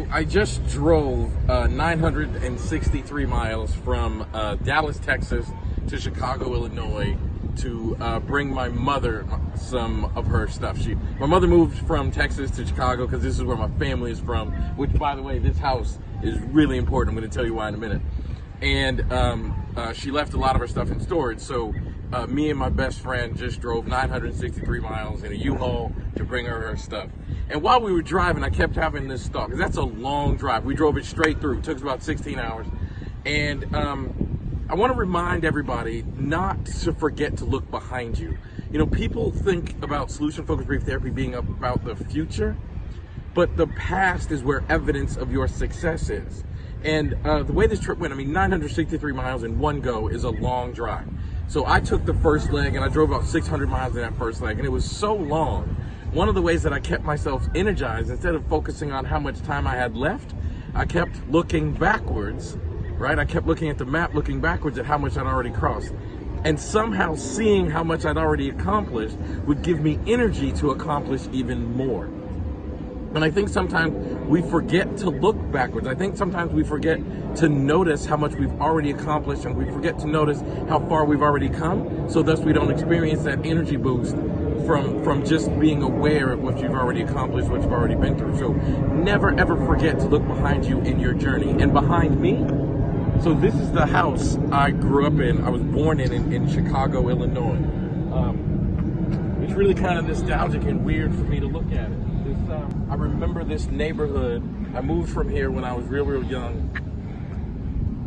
So I just drove 963 miles from Dallas, Texas to Chicago, Illinois to bring my mother some of her stuff. My mother moved from Texas to Chicago because this is where my family is from, which, by the way, this house is really important. I'm going to tell you why in a minute. And she left a lot of her stuff in storage, so me and my best friend just drove 963 miles in a U-Haul to bring her stuff. And while we were driving, I kept having this thought, because that's a long drive. We drove it straight through. It took us about 16 hours. And I want to remind everybody not to forget to look behind you. You know, people think about solution-focused brief therapy being about the future, but the past is where evidence of your success is. And the way this trip went, I mean, 963 miles in one go is a long drive. So I took the first leg and I drove about 600 miles in that first leg, and it was so long. One of the ways that I kept myself energized, instead of focusing on how much time I had left, I kept looking backwards, right? I kept looking at the map, looking backwards at how much I'd already crossed. And somehow seeing how much I'd already accomplished would give me energy to accomplish even more. And I think sometimes we forget to look backwards. I think sometimes we forget to notice how much we've already accomplished, and we forget to notice how far we've already come, so thus we don't experience that energy boost from just being aware of what you've already accomplished, what you've already been through. So never ever forget to look behind you in your journey. And behind me, so this is the house I grew up in. I was born in Chicago, Illinois. It's really kind of nostalgic and weird for me to look at it. I remember this neighborhood. I moved from here when I was real young.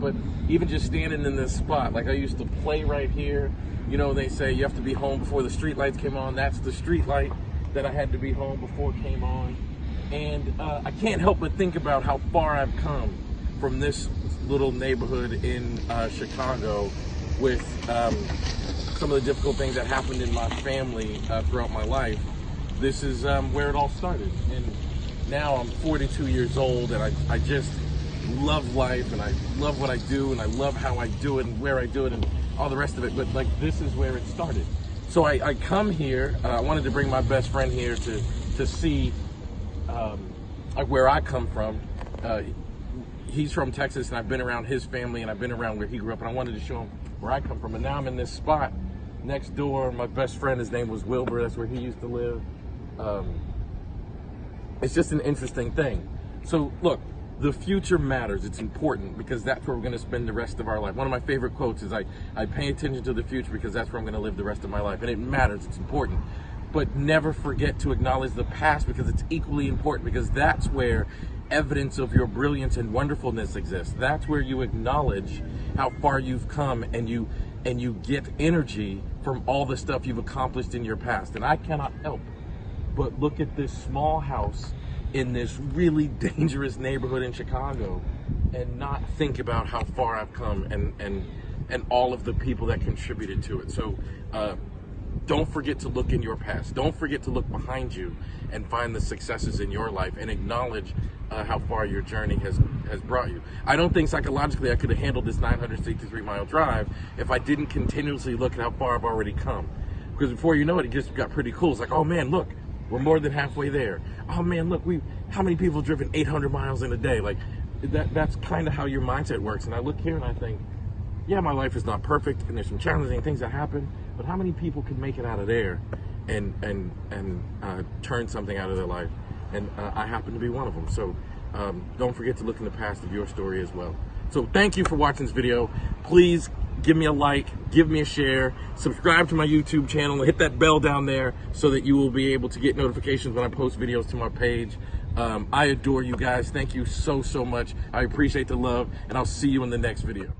But even just standing in this spot, like I used to play right here. You know, they say you have to be home before the street lights came on. That's the street light that I had to be home before it came on. And I can't help but think about how far I've come from this little neighborhood in Chicago with some of the difficult things that happened in my family throughout my life. This is where it all started. And now I'm 42 years old, and I just love life, and I love what I do, and I love how I do it and where I do it and all the rest of it. But like, this is where it started. So I come here. I wanted to bring my best friend here to see like where I come from. He's from Texas, and I've been around his family, and I've been around where he grew up, and I wanted to show him where I come from. And now I'm in this spot next door. My best friend, his name was Wilbur. That's where he used to live. It's just an interesting thing. So look, the future matters. It's important because that's where we're going to spend the rest of our life. One of my favorite quotes is, I pay attention to the future because that's where I'm going to live the rest of my life. And it matters. It's important. But never forget to acknowledge the past, because it's equally important, because that's where evidence of your brilliance and wonderfulness exists. That's where you acknowledge how far you've come, and you get energy from all the stuff you've accomplished in your past. And I cannot help but look at this small house in this really dangerous neighborhood in Chicago and not think about how far I've come and all of the people that contributed to it. So don't forget to look in your past. Don't forget to look behind you and find the successes in your life, and acknowledge how far your journey has brought you. I don't think psychologically I could have handled this 963 mile drive if I didn't continuously look at how far I've already come. Because before you know it, it just got pretty cool. It's like, oh man, look, we're more than halfway there. Oh man, look, how many people have driven 800 miles in a day? Like, that's kind of how your mindset works. And I look here and I think, yeah, my life is not perfect, and there's some challenging things that happen, but how many people can make it out of there and turn something out of their life? And I happen to be one of them. So don't forget to look in the past of your story as well. So thank you for watching this video. Please give me a like, give me a share, subscribe to my YouTube channel, hit that bell down there so that you will be able to get notifications when I post videos to my page. I adore you guys. Thank you so much. I appreciate the love, and I'll see you in the next video.